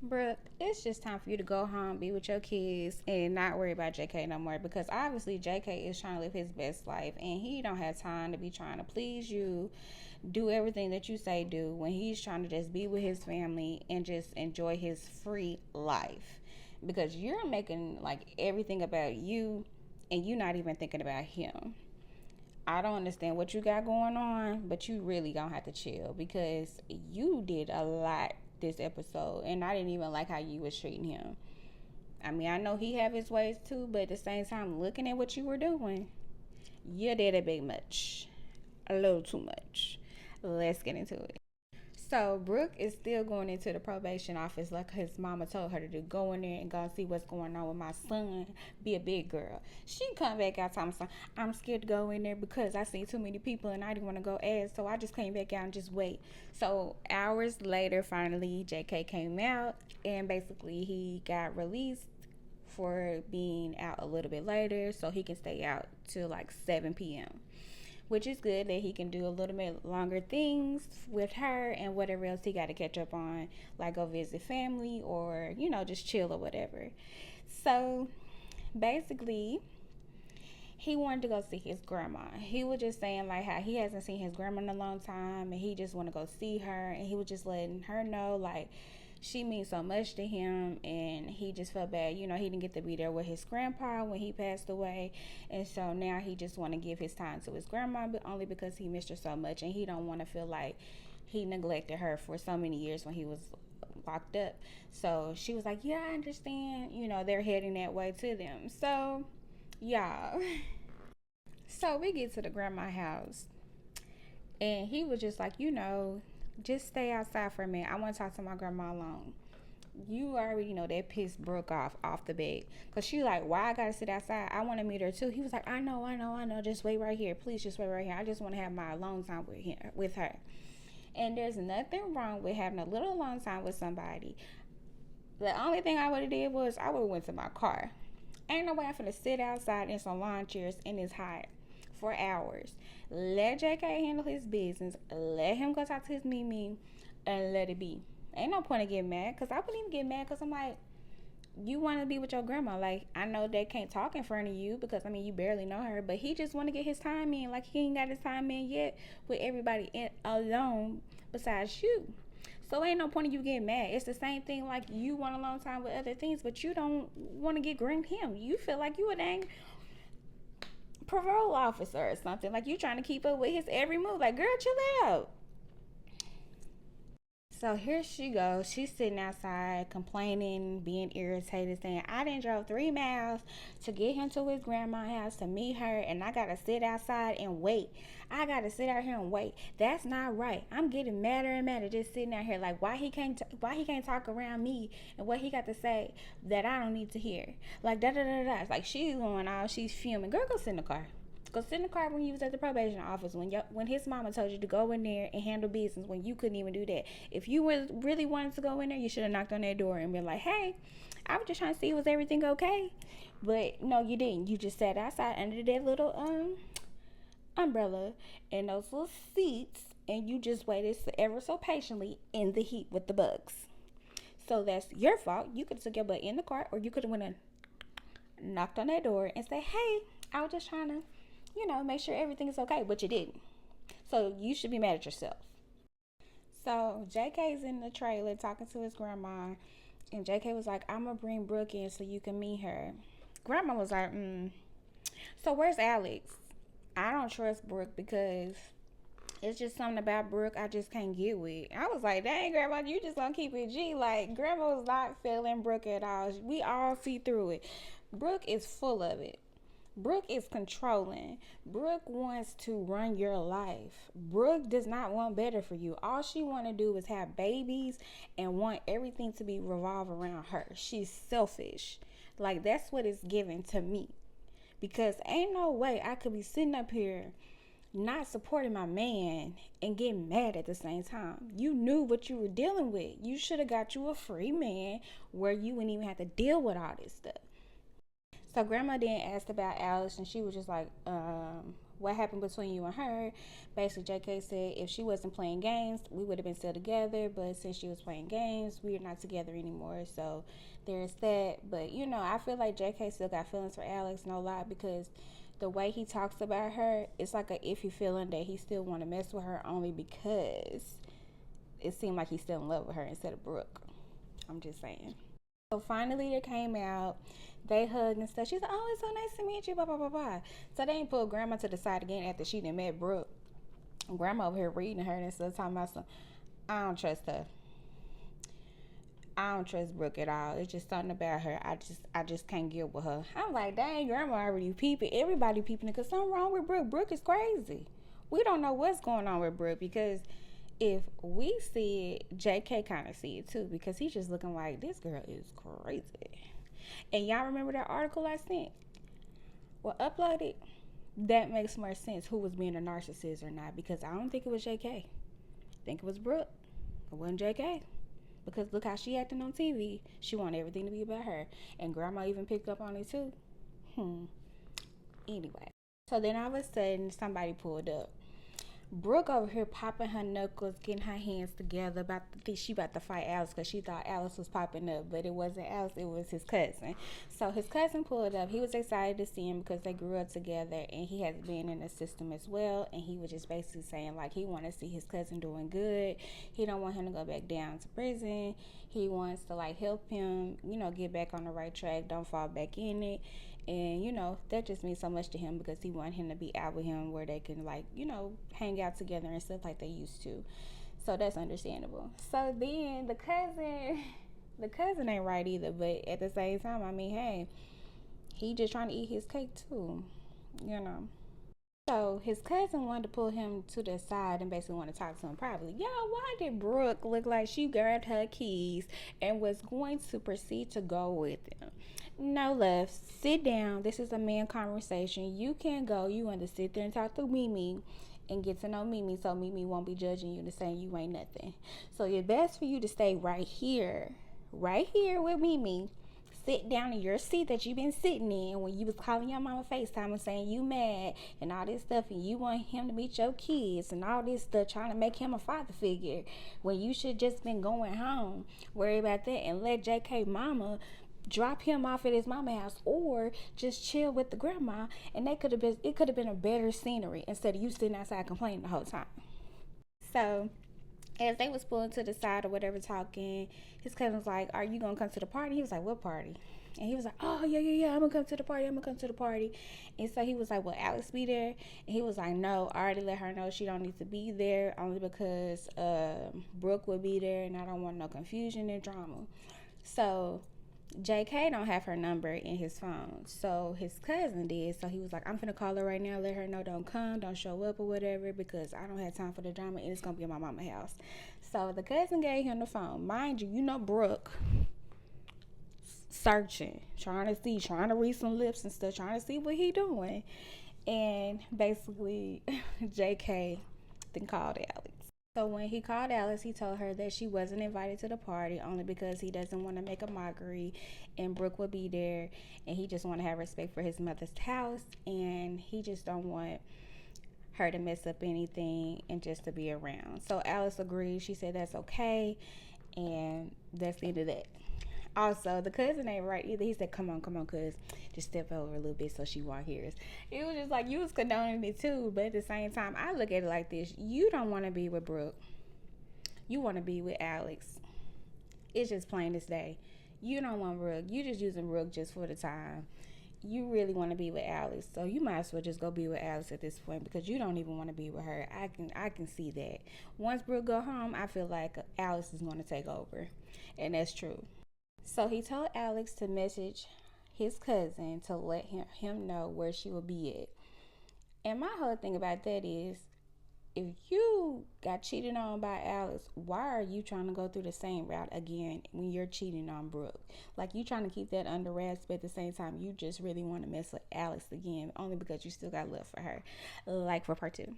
Brooke, it's just time for you to go home, be with your kids, and not worry about JK no more. Because obviously JK is trying to live his best life, and he don't have time to be trying to please you, do everything that you say do, when he's trying to just be with his family and just enjoy his free life. Because you're making like everything about you, and you're not even thinking about him. I don't understand what you got going on, but you really gonna have to chill because you did a lot this episode, and I didn't even like how you was treating him. I mean, I know he have his ways too, but at the same time, looking at what you were doing, you did a bit much, a little too much. Let's get into it. So Brooke is still going into the probation office like his mama told her to do. Go in there and go see what's going on with my son. Be a big girl. She come back out talking something. I'm scared to go in there because I seen too many people and I didn't want to go ask. So I just came back out and just wait. So hours later, finally, JK came out and basically he got released for being out a little bit later so he can stay out till like 7 p.m., which is good that he can do a little bit longer things with her and whatever else he got to catch up on, like go visit family or, just chill or whatever. So basically, he wanted to go see his grandma. He was just saying like how he hasn't seen his grandma in a long time and he just want to go see her, and he was just letting her know like she means so much to him, and he just felt bad, he didn't get to be there with his grandpa when he passed away, and so now he just want to give his time to his grandma, but only because he missed her so much, and he don't want to feel like he neglected her for so many years when he was locked up. So she was like, yeah, I understand, they're heading that way to them. So y'all, so we get to the grandma house, and he was just like, just stay outside for a minute. I want to talk to my grandma alone. You already know that pissed Brooke off the bed. Because she like, why I got to sit outside? I want to meet her too. He was like, I know. Just wait right here. Please just wait right here. I just want to have my alone time with her. And there's nothing wrong with having a little alone time with somebody. The only thing I would have did was I would have went to my car. Ain't no way I'm finna sit outside in some lawn chairs and it's hot for hours. Let JK handle his business. Let him go talk to his Mimi and let it be. Ain't no point in getting mad, because I wouldn't even get mad, because I'm like, you want to be with your grandma. Like, I know they can't talk in front of you because, you barely know her, but he just want to get his time in. Like, he ain't got his time in yet with everybody alone besides you. So ain't no point in you getting mad. It's the same thing like you want a long time with other things, but you don't want to get green him. You feel like you a dang parole officer or something. Like you trying to keep up with his every move. Like, girl, chill out. So here she goes. She's sitting outside complaining, being irritated, saying, I done drove 3 miles to get him to his grandma's house to meet her, and I gotta sit outside and wait. I gotta sit out here and wait. That's not right. I'm getting madder and madder just sitting out here. Like, why he can't talk around me and what he got to say that I don't need to hear. Like, da da da da. It's like she's going out, she's fuming. Girl, go sit in the car. Go sit in the car when you was at the probation office, when his mama told you to go in there and handle business when you couldn't even do that. If you really wanted to go in there, you should have knocked on that door and been like, hey, I was just trying to see, was everything okay? But no, you didn't. You just sat outside under that little umbrella and those little seats, and you just waited ever so patiently in the heat with the bugs. So that's your fault. You could have took your butt in the car, or you could have went and knocked on that door and said, hey, I was just trying to make sure everything is okay, but you didn't. So you should be mad at yourself. So JK's in the trailer talking to his grandma, and JK was like, I'm gonna bring Brooke in so you can meet her. Grandma was like, so where's Alex? I don't trust Brooke because it's just something about Brooke I just can't get with. I was like, dang, Grandma, you just gonna keep it G. Like, Grandma was not feeling Brooke at all. We all see through it. Brooke is full of it. Brooke is controlling. Brooke wants to run your life. Brooke does not want better for you. All she want to do is have babies and want everything to be revolve around her. She's selfish. Like, that's what it's given to me. Because ain't no way I could be sitting up here not supporting my man and getting mad at the same time. You knew what you were dealing with. You should have got you a free man where you wouldn't even have to deal with all this stuff. So grandma then asked about Alice, and she was just like, what happened between you and her. Basically, JK said if she wasn't playing games, we would have been still together. But since she was playing games, we are not together anymore. So there's that. But you know, I feel like JK still got feelings for Alex, no lie, because the way he talks about her, it's like a iffy feeling that he still want to mess with her only because it seemed like he's still in love with her instead of Brooke. I'm just saying. So finally, they came out. They hugged and stuff. She's like, "Oh, it's so nice to meet you." Blah blah blah blah. So they ain't pulled Grandma to the side again after she done met Brooke. Grandma over here reading her and stuff, talking about some. I don't trust her. I don't trust Brooke at all. It's just something about her. I just can't get with her. I'm like, dang, Grandma already peeping. Everybody peeping it because something wrong with Brooke. Brooke is crazy. We don't know what's going on with Brooke because if we see it, JK kind of see it too because he's just looking like this girl is crazy. And y'all remember that article I sent? Well, uploaded. That makes more sense who was being a narcissist or not because I don't think it was JK. I think it was Brooke. It wasn't JK. Because look how she acting on TV. She wanted everything to be about her. And Grandma even picked up on it too. Anyway. So then all of a sudden somebody pulled up. Brooke over here popping her knuckles, getting her hands together. She about to fight Alice because she thought Alice was popping up, but it wasn't Alice, it was his cousin. So his cousin pulled up. He was excited to see him because they grew up together, and he has been in the system as well. And he was just basically saying like he want to see his cousin doing good. He don't want him to go back down to prison. He wants to like help him, get back on the right track. Don't fall back in it. And that just means so much to him because he want him to be out with him where they can like hang out together and stuff like they used to. So that's understandable. So then the cousin ain't right either, but at the same time, I mean, hey, he just trying to eat his cake too. So his cousin wanted to pull him to the side and basically want to talk to him privately. Why did Brooke look like she grabbed her keys and was going to proceed to go with him? No, love. Sit down. This is a man conversation. You can't go. You want to sit there and talk to Mimi and get to know Mimi so Mimi won't be judging you and saying you ain't nothing. So it's best for you to stay right here with Mimi. Sit down in your seat that you've been sitting in when you was calling your mama FaceTime and saying you mad and all this stuff and you want him to meet your kids and all this stuff trying to make him a father figure when you should just been going home. Worry about that and let JK mama drop him off at his mama house or just chill with the grandma and it could have been a better scenery instead of you sitting outside complaining the whole time. So as they was pulling to the side or whatever talking, his cousin was like, "Are you gonna come to the party?" He was like, "What party?" And he was like, "Oh, yeah, I'm gonna come to the party. And so he was like, "Will Alex be there?" And he was like, "No, I already let her know she don't need to be there only because Brooke will be there and I don't want no confusion and drama." So JK don't have her number in his phone, so his cousin did. So he was like, "I'm gonna call her right now, let her know don't show up or whatever because I don't have time for the drama and it's gonna be at my mama's house." So the cousin gave him the phone. Mind you, Brooke searching, trying to read some lips and stuff, trying to see what he doing. And basically JK then called Alex. So when he called Alice, he told her that she wasn't invited to the party only because he doesn't want to make a mockery and Brooke will be there and he just want to have respect for his mother's house and he just don't want her to mess up anything and just to be around. So Alice agreed. She said that's okay and that's the end of that. Also, the cousin ain't right either. He said, come on, cuz. Just step over a little bit so she won't hear us. It was just like, you was condoning it too. But at the same time, I look at it like this. You don't want to be with Brooke. You want to be with Alex. It's just plain as day. You don't want Brooke. You just using Brooke just for the time. You really want to be with Alex. So you might as well just go be with Alex at this point because you don't even want to be with her. I can see that. Once Brooke go home, I feel like Alex is going to take over. And that's true. So he told Alex to message his cousin to let him know where she will be at. And my whole thing about that is, if you got cheated on by Alex, why are you trying to go through the same route again when you're cheating on Brooke? Like, you trying to keep that under wraps, but at the same time, you just really want to mess with Alex again, only because you still got love for her. Like for part 2.